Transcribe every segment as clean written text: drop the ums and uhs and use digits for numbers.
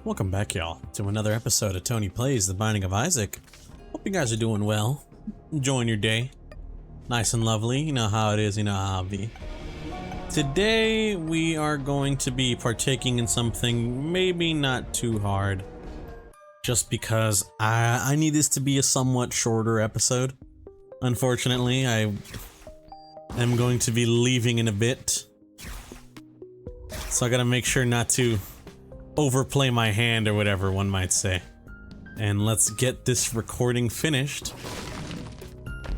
Welcome back, y'all, to another episode of Tony Plays The Binding of Isaac. Hope you guys are doing well, enjoying your day. Nice and lovely, you know how it is, you know how it be. Today, we are going to be partaking in something maybe not too hard. Just because I need this to be a somewhat shorter episode. Unfortunately, I am going to be leaving in a bit. So I gotta make sure not to overplay my hand or whatever one might say. And let's get this recording finished,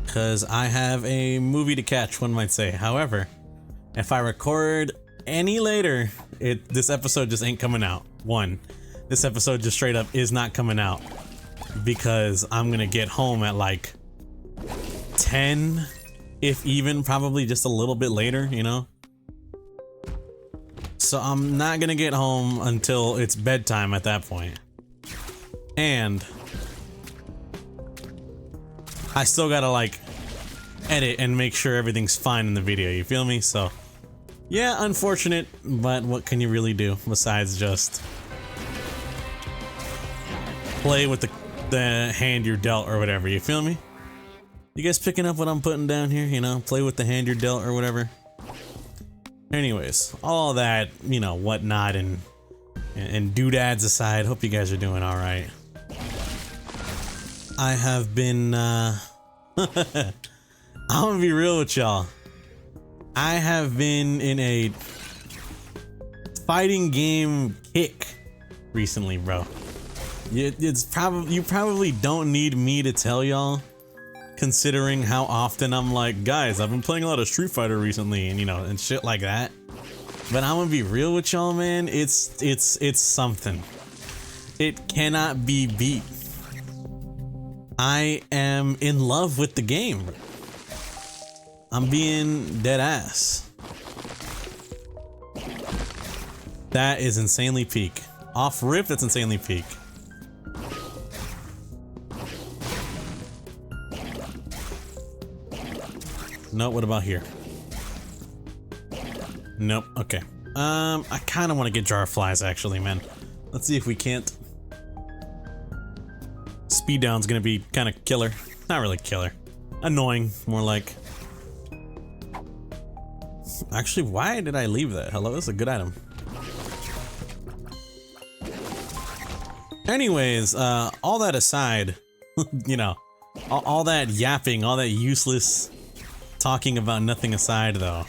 because I have a movie to catch, one might say. However, if I record any later, this episode just ain't coming out. This episode just straight up is not coming out, because I'm gonna get home at like 10, if even, probably just a little bit later, you know? So I'm not gonna get home until it's bedtime at that point. And I still gotta like edit and make sure everything's fine in the video, you feel me? So yeah, unfortunate, but what can you really do besides just play with the hand you're dealt or whatever, you feel me? You guys picking up what I'm putting down here, you know? Play with the hand you're dealt or whatever. Anyways, all that, you know, whatnot and doodads aside, hope you guys are doing all right. I have been, I'm gonna be real with y'all. I have been in a fighting game kick recently, bro. You probably don't need me to tell y'all, considering how often I'm like, guys, I've been playing a lot of Street Fighter recently, and you know, and shit like that. But I'm gonna be real with y'all, man. It's something. It cannot be beat. I am in love with the game. I'm being dead ass. That is insanely peak. Off rip, that's insanely peak. No, what about here? Nope, okay. I kinda wanna get Jar of Flies actually, man. Let's see if we can't. Speed down's gonna be kinda killer. Not really killer. Annoying, more like. Actually, why did I leave that? Hello, that's a good item. Anyways, all that aside, you know, all that yapping, all that useless talking about nothing aside though,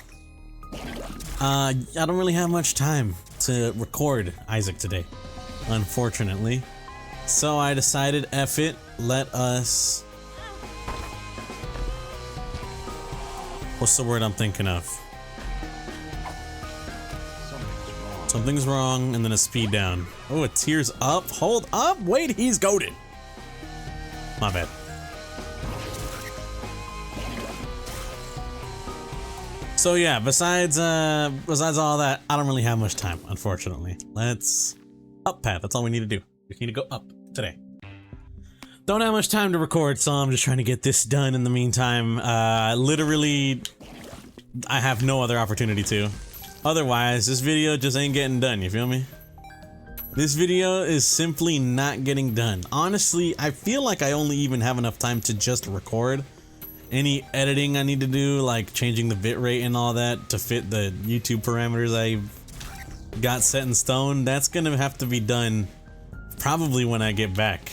I don't really have much time to record Isaac today, unfortunately. So I decided, F it, let us... What's the word I'm thinking of? Something's wrong, and then a speed down. Oh, it tears up? Hold up! Wait, he's goated! My bad. So yeah, besides all that, I don't really have much time, unfortunately. Let's up path. That's all we need to do. We need to go up today. Don't have much time to record, so I'm just trying to get this done in the meantime. Literally, I have no other opportunity to. Otherwise, this video just ain't getting done, you feel me? This video is simply not getting done. Honestly, I feel like I only even have enough time to just record. Any editing I need to do, like changing the bitrate and all that to fit the YouTube parameters I got set in stone, that's gonna have to be done probably when I get back.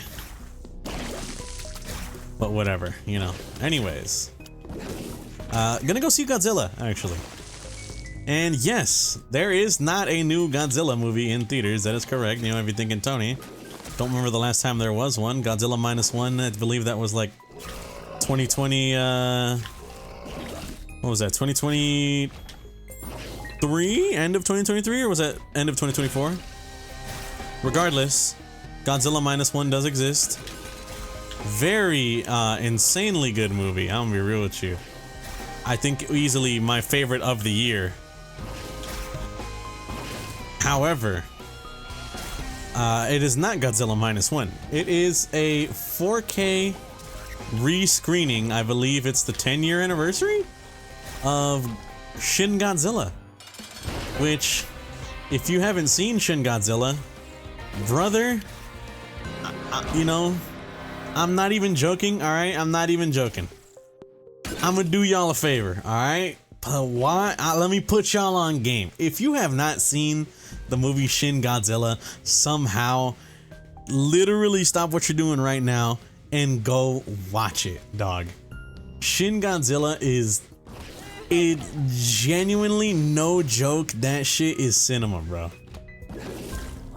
But whatever, you know. Anyways. Gonna go see Godzilla, actually. And yes, there is not a new Godzilla movie in theaters, that is correct. You know, if you're thinking, Tony, don't remember the last time there was one. Godzilla -1, I believe that was like 2020, what was that, 2023? End of 2023, or was that end of 2024? Regardless, Godzilla -1 does exist. Very, insanely good movie, I'm gonna be real with you. I think easily my favorite of the year. However, it is not Godzilla -1. It is a 4K re-screening. I believe it's the 10-year anniversary of Shin Godzilla, which, if you haven't seen Shin Godzilla, brother, you know, I'm not even joking, all right? I'm not even joking. I'm gonna do y'all a favor, all right? But why? Let me put y'all on game. If you have not seen the movie Shin Godzilla, somehow, literally stop what you're doing right now and go watch it, dog. Shin Godzilla is, it genuinely, no joke, that shit is cinema, bro.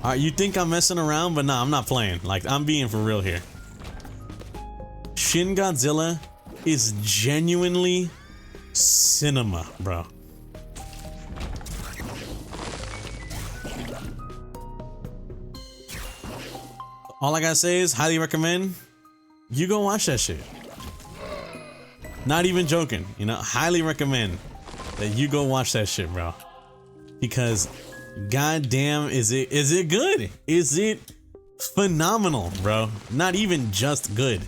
Alright, you think I'm messing around, but nah, I'm not playing. Like, I'm being for real here. Shin Godzilla is genuinely cinema, bro. All I gotta say is, highly recommend you go watch that shit. Not even joking, you know, highly recommend that you go watch that shit, bro. Because goddamn, is it good? Is it phenomenal, bro? Not even just good.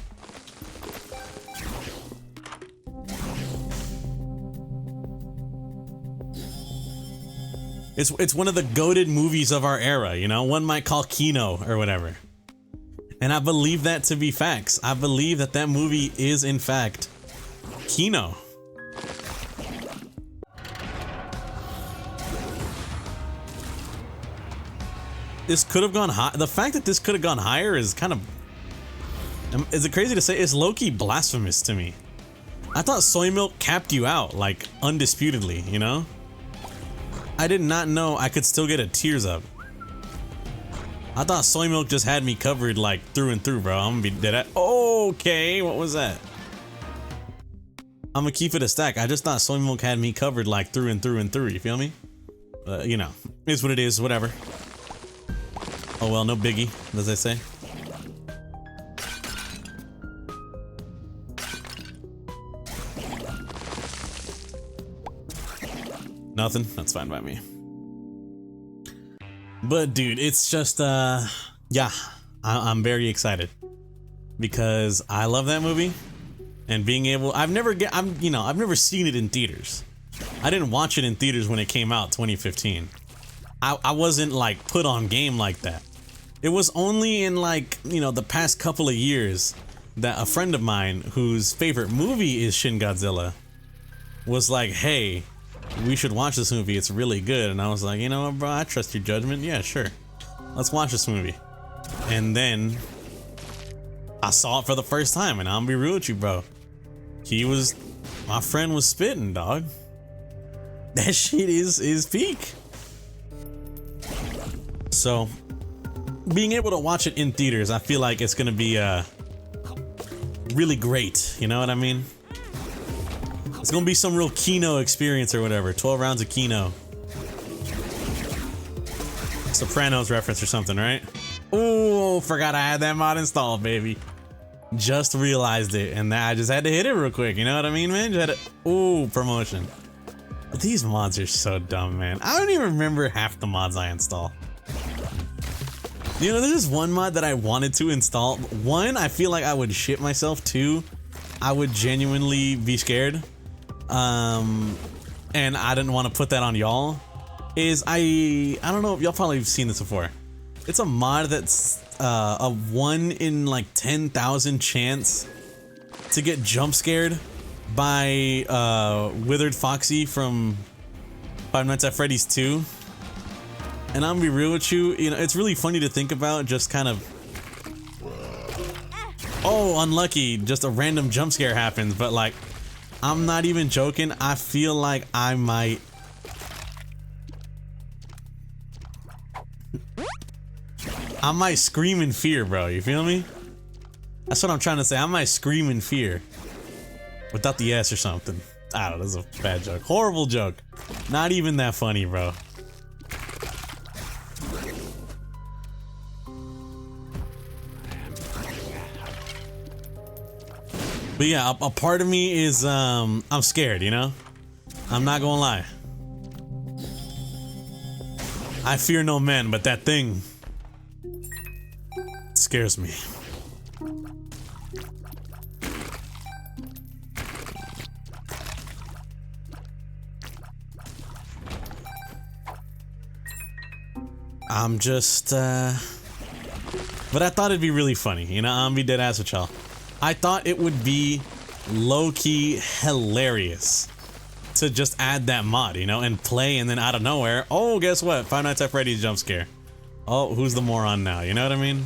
It's one of the goated movies of our era, you know? One might call Kino or whatever. And I believe that to be facts. I believe that that movie is in fact Kino. This could have gone high. The fact that this could have gone higher is kind of, is it crazy to say? It's low-key blasphemous to me. I thought Soy Milk capped you out, like, undisputedly, you know? I did not know I could still get a tears up. I thought Soy Milk just had me covered, like, through and through, bro. I'm gonna be dead at. Okay, what was that? I'm gonna keep it a stack. I just thought Soy Milk had me covered, like, through and through and through. You feel me? You know, it's what it is, whatever. Oh well, no biggie, as they say. Nothing? That's fine by me. But dude, it's just, yeah, I'm very excited. Because I love that movie. And being able, I've never seen it in theaters. I didn't watch it in theaters when it came out, 2015. I wasn't, like, put on game like that. It was only in, like, you know, the past couple of years that a friend of mine whose favorite movie is Shin Godzilla was like, hey, we should watch this movie, it's really good. And I was like, you know what, bro, I trust your judgment. Yeah, sure, let's watch this movie. And then I saw it for the first time, and I'll be real with you, bro, my friend was spitting, dog. That shit is peak. So being able to watch it in theaters, I feel like it's gonna be really great, you know what I mean? It's gonna be some real Kino experience or whatever. 12 rounds of Kino. Sopranos reference or something, right? Oh, forgot I had that mod installed, baby. Just realized it, and I just had to hit it real quick, you know what I mean, man? Just had to, ooh, promotion. But these mods are so dumb, man. I don't even remember half the mods I install. You know, there's one mod that I wanted to install. One, I feel like I would shit myself. Two, I would genuinely be scared. And I didn't want to put that on y'all. I don't know if y'all probably have seen this before. It's a mod that's a 1 in like 10,000 chance to get jump scared by Withered Foxy from Five Nights at Freddy's 2. And I'm gonna be real with you, you know, it's really funny to think about, just kind of, oh, unlucky, just a random jump scare happens, but like, I'm not even joking, I feel like I might scream in fear, bro, you feel me? That's what I'm trying to say, I might scream in fear. Without the S or something. I don't know, this is a bad joke. Horrible joke. Not even that funny, bro. But yeah, a part of me is, I'm scared, you know? I'm not gonna lie. I fear no man, but that thing scares me. I'm just, But I thought it'd be really funny, you know, I'm be dead ass with y'all. I thought it would be low-key hilarious to just add that mod, you know, and play, and then out of nowhere, oh, guess what? Five Nights at Freddy's jump scare. Oh, who's the moron now? You know what I mean?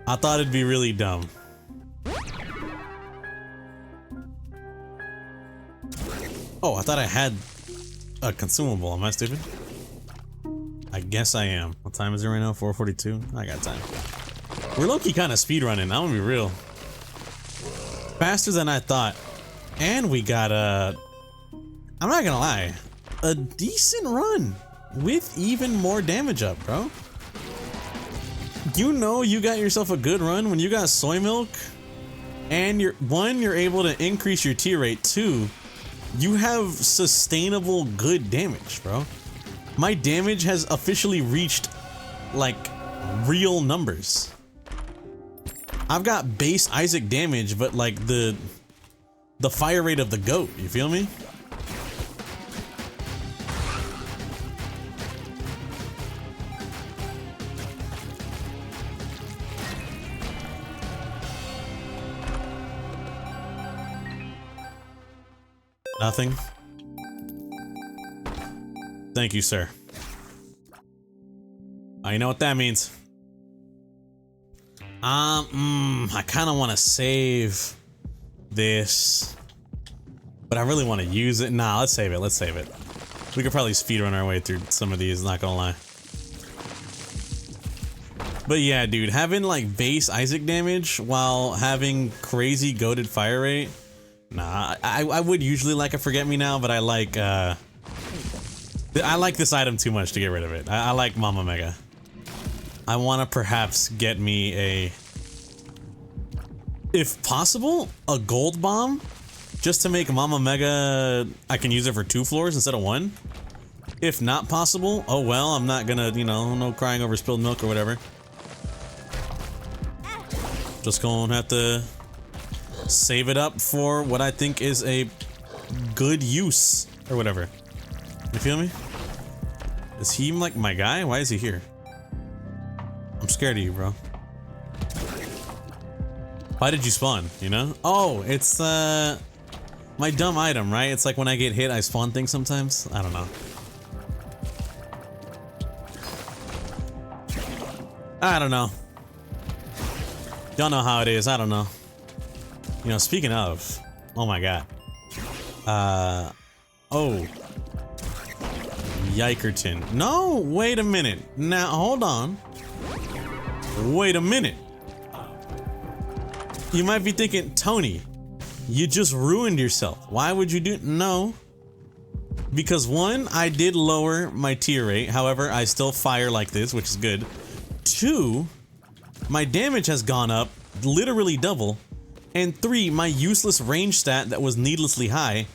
I thought it'd be really dumb. Oh, I thought I had a consumable. Am I stupid? I guess I am. What time is it right now? 4:42? I got time. We're low-key kind of speedrunning. I'm gonna be real. Faster than I thought. And we got a... I'm not gonna lie. A decent run. With even more damage up, bro. You know you got yourself a good run when you got soy milk. And you're able to increase your tier rate. 2, you have sustainable good damage, bro. My damage has officially reached, like, real numbers. I've got base Isaac damage, but like the fire rate of the goat, you feel me? Nothing. Thank you, sir. I know what that means. I kind of want to save this, but I really want to use it. Nah, let's save it. Let's save it. We could probably speedrun our way through some of these, not gonna lie. But yeah, dude, having like base Isaac damage while having crazy goated fire rate. Nah, I would usually like a Forget Me Now, but I like this item too much to get rid of it. I like Mama Mega. I want to perhaps get me a, if possible, a gold bomb, just to make Mama Mega, I can use it for 2 floors instead of 1. If not possible, oh well, I'm not gonna, you know, no crying over spilled milk or whatever. Just gonna have to save it up for what I think is a good use or whatever. You feel me? Is he like my guy? Why is he here? I'm scared of you, bro. Why did you spawn, you know? Oh, it's my dumb item, right? It's like when I get hit, I spawn things sometimes. I don't know. I don't know. Y'all know how it is. I don't know. You know, speaking of, oh my god. Oh. Yikerton. No, wait a minute. Now, hold on. Wait a minute. You might be thinking, Tony, you just ruined yourself. Why would you do? No. Because 1, I did lower my tier rate. However, I still fire like this, which is good. 2, my damage has gone up, literally double. And 3, my useless range stat that was needlessly high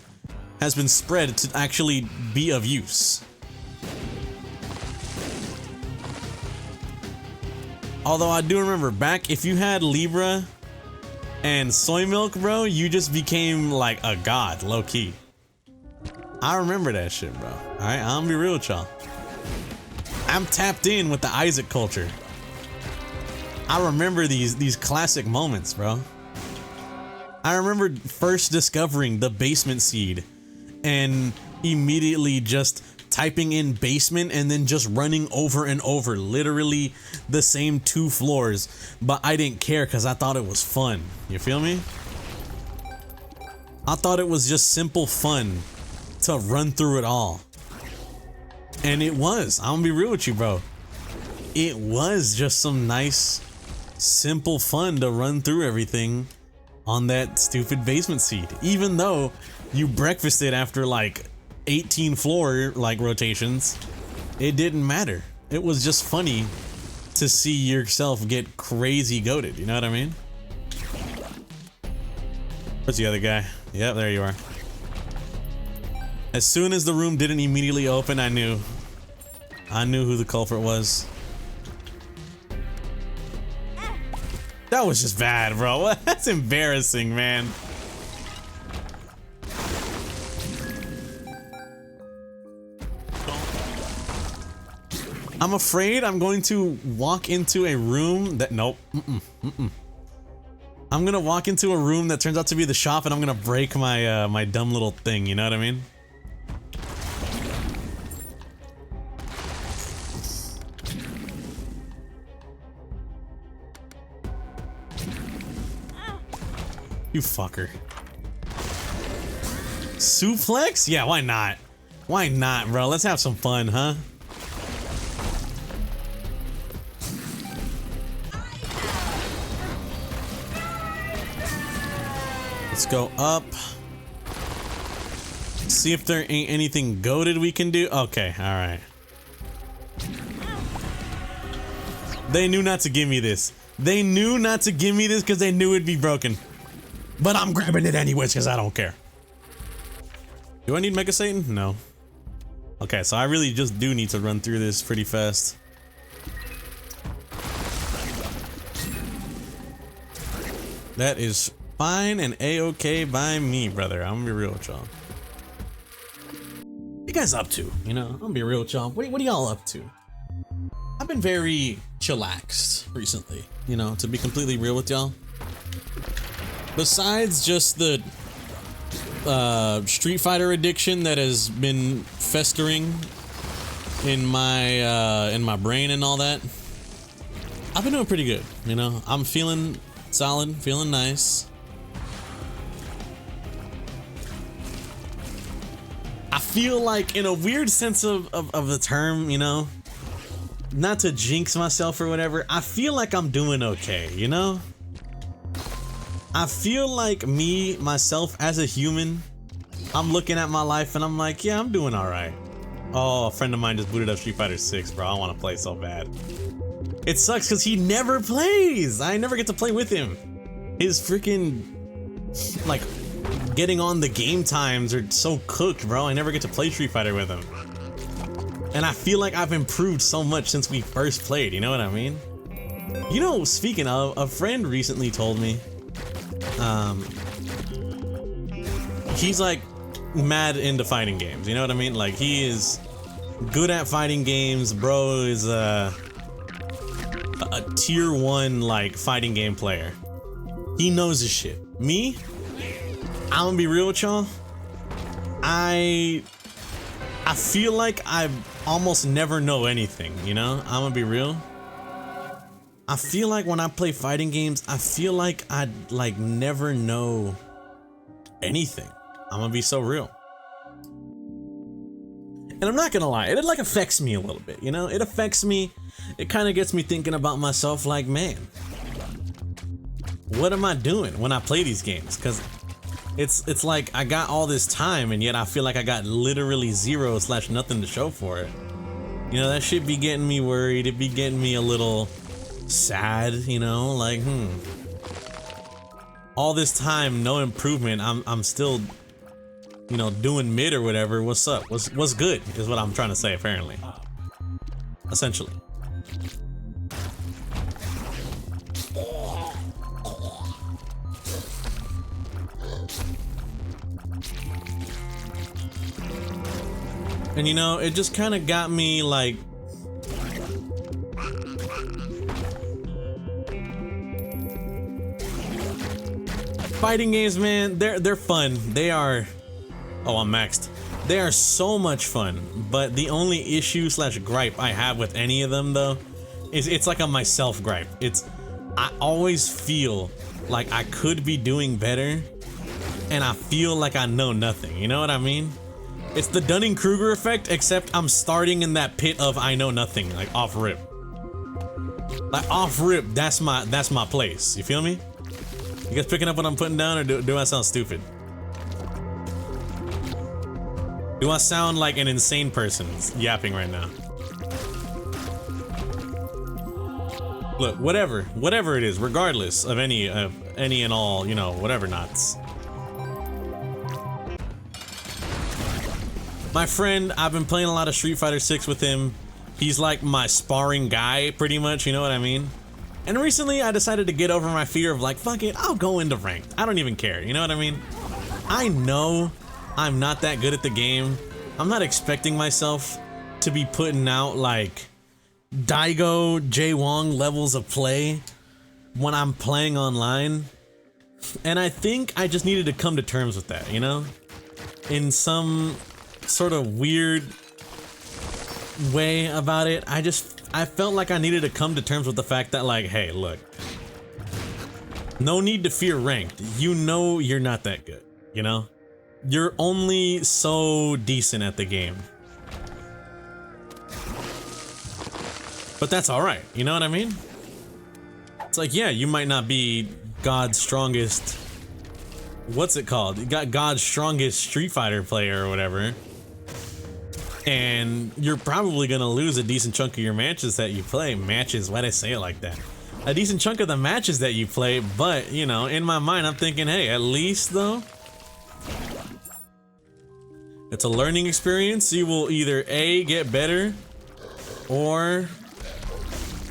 has been spread to actually be of use. Although I do remember back, if you had Libra and soy milk, bro, you just became like a god, low key. I remember that shit, bro. All right, I'm gonna be real with y'all. I'm tapped in with the Isaac culture. I remember these classic moments, bro. I remember first discovering the basement seed and immediately just typing in basement and then just running over and over literally the same 2 floors, but I didn't care because I thought it was fun. You feel me? I thought it was just simple fun to run through it all. And it was. I'm gonna be real with you, bro. It was just some nice, simple fun to run through everything on that stupid basement seed. Even though you breakfasted after like 18 floor like rotations, it didn't matter. It was just funny to see yourself get crazy goated, you know what I mean? Where's the other guy? Yep, there you are. As soon as the room didn't immediately open, I knew who the culprit was. That was just bad, bro. That's embarrassing, man. I'm afraid I'm going to walk into a room that, nope. I'm gonna walk into a room that turns out to be the shop, and I'm gonna break my my dumb little thing, you know what I mean? You fucker. Suplex? Yeah, why not? Why not, bro? Let's have some fun, huh? Let's go up. See if there ain't anything goated we can do. Okay, alright. They knew not to give me this. They knew not to give me this because they knew it'd be broken. But I'm grabbing it anyways because I don't care. Do I need Mega Satan? No. Okay, so I really just do need to run through this pretty fast. That is fine and a-okay by me, brother. I'm gonna be real with y'all. What you guys up to? You know, I'm gonna be real with y'all. What are y'all up to? I've been very chillaxed recently, you know, to be completely real with y'all. Besides just the Street Fighter addiction that has been festering in my brain and all that, I've been doing pretty good, you know. I'm feeling solid, feeling nice. I feel like, in a weird sense of the term, you know, not to jinx myself or whatever, I feel like I'm doing okay, you know? I feel like myself as a human, I'm looking at my life and I'm like, yeah, I'm doing alright. Oh, a friend of mine just booted up Street Fighter 6, bro. I want to play so bad. It sucks because he never plays. I never get to play with him. His freaking, like, getting on the game times are so cooked, bro. I never get to play Street Fighter with him. And I feel like I've improved so much since we first played, you know what I mean? You know, speaking of, a friend recently told me, he's like mad into fighting games, you know what I mean? Like, he is good at fighting games, bro is a tier 1 like fighting game player. He knows his shit. Me, I'm gonna be real with y'all. I feel like I almost never know anything, you know? I'm gonna be real. I feel like when I play fighting games, I feel like I like never know anything. I'm gonna be so real. And I'm not gonna lie, it like affects me a little bit, you know? It affects me. It kind of gets me thinking about myself like, man, what am I doing when I play these games? Because it's like I got all this time and yet I feel like I got literally zero / nothing to show for it. You know, that shit be getting me worried. It be getting me a little sad, you know, like, all this time, no improvement. I'm still, you know, doing mid or whatever. What's up? What's good is what I'm trying to say, apparently. Essentially. And you know, it just kind of got me like, fighting games, man, they're fun. They are, oh, I'm maxed. They are so much fun, but the only issue / gripe I have with any of them though is it's like a myself gripe. I always feel like I could be doing better and I feel like I know nothing, you know what I mean? It's the Dunning-Kruger effect, except I'm starting in that pit of I know nothing, like off rip. Like off rip, that's my place. You feel me? You guys picking up what I'm putting down, or do I sound stupid? Do I sound like an insane person yapping right now? Look, whatever it is, regardless of any and all, you know, whatever knots. My friend, I've been playing a lot of Street Fighter 6 with him. He's like my sparring guy, pretty much, you know what I mean? And recently I decided to get over my fear of like, fuck it, I'll go into ranked. I don't even care, you know what I mean? I know I'm not that good at the game. I'm not expecting myself to be putting out like Daigo J Wong levels of play when I'm playing online. And I think I just needed to come to terms with that, you know? In some sort of weird way about it. I felt like I needed to come to terms with the fact that, like, hey, look. No need to fear ranked. You know you're not that good, you know? You're only so decent at the game. But that's alright, you know what I mean? It's like, yeah, you might not be God's strongest... What's it called? You got God's strongest Street Fighter player or whatever. And you're probably gonna lose a decent chunk of your matches that you play. Matches, why'd I say it like that? A decent chunk of the matches that you play, but, you know, in my mind, I'm thinking, hey, at least, though, it's a learning experience. You will either A, get better, or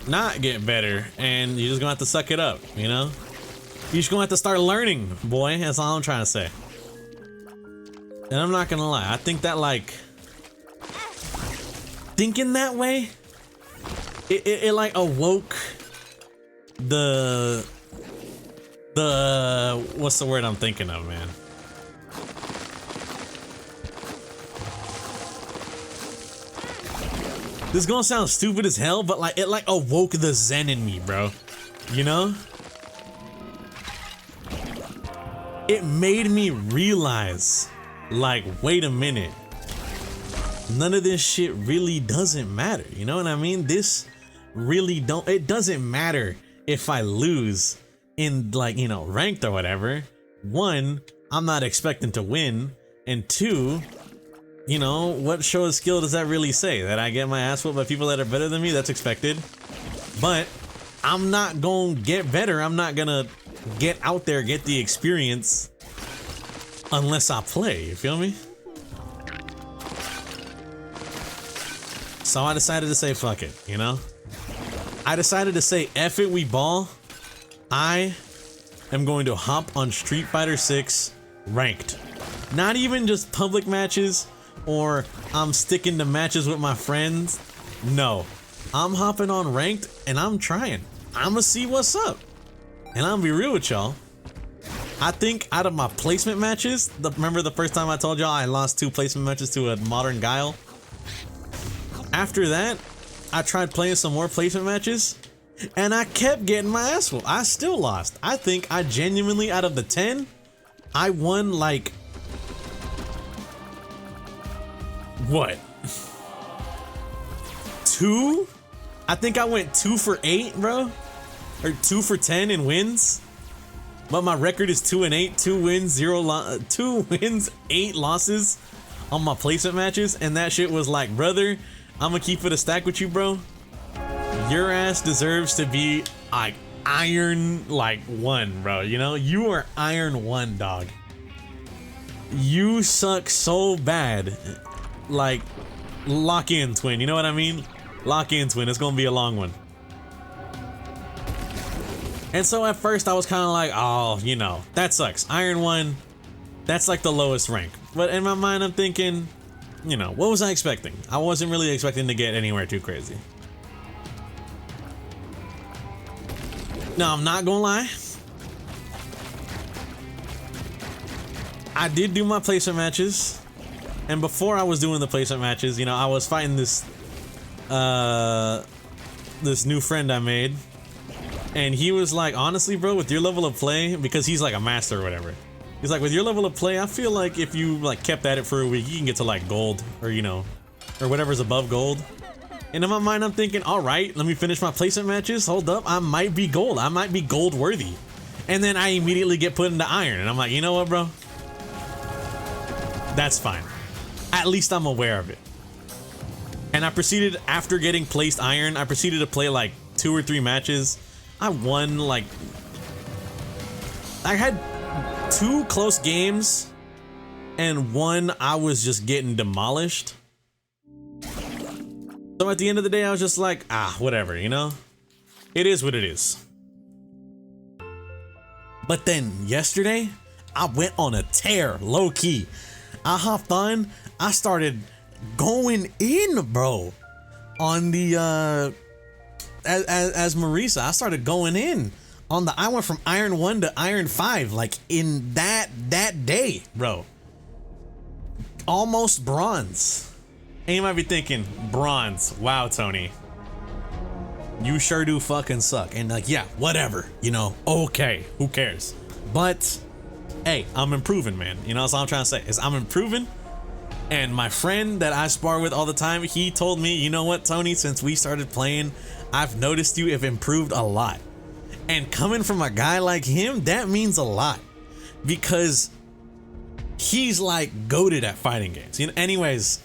not get better, and you're just gonna have to suck it up, you know? You're just gonna have to start learning, boy. That's all I'm trying to say. And I'm not gonna lie, I think that, like, thinking that way, it like awoke the what's the word I'm thinking of, man? This is gonna sound stupid as hell, but like it like awoke the zen in me, bro. You know? It made me realize, like, wait a minute. None of this shit really doesn't matter. You know what I mean? This really it doesn't matter if I lose in, like, you know, ranked or whatever. One, I'm not expecting to win. And two, you know, what show of skill does that really say? That I get my ass whooped by people that are better than me? That's expected. But I'm not gonna get better. I'm not gonna get out there, get the experience, unless I play. You feel me? So I decided to say fuck it, you know? I decided to say F it, we ball. I am going to hop on Street Fighter 6 ranked. Not even just public matches, or I'm sticking to matches with my friends. No, I'm hopping on ranked and I'm trying. I'ma see what's up. And I'm gonna be real with y'all. I think out of my placement matches, remember the first time I told y'all I lost 2 placement matches to a Modern Guile? After that, I tried playing some more placement matches, and I kept getting my ass whooped. I still lost. I think I genuinely, out of the 10, I won like... what? 2? I think I went 2 for 8, bro. Or 2 for 10 in wins. But my record is 2-8, 2 wins, 2 wins, 8 losses on my placement matches, and that shit was like, brother, I'm gonna keep it a stack with you, bro. Your ass deserves to be like iron like 1, bro. You know, you are iron 1, dog. You suck so bad. Like, lock in, twin. You know what I mean? Lock in, twin. It's gonna be a long one. And so at first I was kind of like, oh, you know, that sucks. Iron 1, that's like the lowest rank. But in my mind, I'm thinking, you know, what was I expecting? I wasn't really expecting to get anywhere too crazy. Now, I'm not gonna lie. I did do my placement matches. And before I was doing the placement matches, you know, I was fighting this, this new friend I made. And he was like, honestly, bro, with your level of play, because he's like a master or whatever. He's like, with your level of play, I feel like if you like kept at it for a week, you can get to like gold, or, you know, or whatever's above gold. And in my mind, I'm thinking, all right, let me finish my placement matches. Hold up, I might be gold. I might be gold worthy. And then I immediately get put into iron. And I'm like, you know what, bro? That's fine. At least I'm aware of it. And I proceeded, after getting placed iron, I proceeded to play like 2 or 3 matches. I won like, I had 2 close games and 1 I was just getting demolished. So at the end of the day, I was just like, ah, whatever, you know? It is what it is. But then yesterday, I went on a tear, low key. I hopped on, I started going in, bro, on the as Marisa, I started going in on I went from Iron 1 to Iron 5, like in that day, bro. Almost bronze. And you might be thinking, bronze. Wow, Tony. You sure do fucking suck. And like, yeah, whatever, you know, okay, who cares? But hey, I'm improving, man. You know, that's all I'm trying to say is I'm improving. And my friend that I spar with all the time, he told me, you know what, Tony, since we started playing, I've noticed you have improved a lot. And coming from a guy like him, that means a lot, because he's like goated at fighting games. You know, anyways,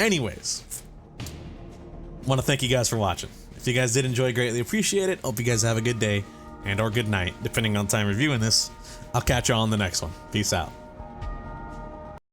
want to thank you guys for watching. If you guys did enjoy, greatly appreciate it. Hope you guys have a good day and or good night, depending on time reviewing this. I'll catch you all on the next one. Peace out.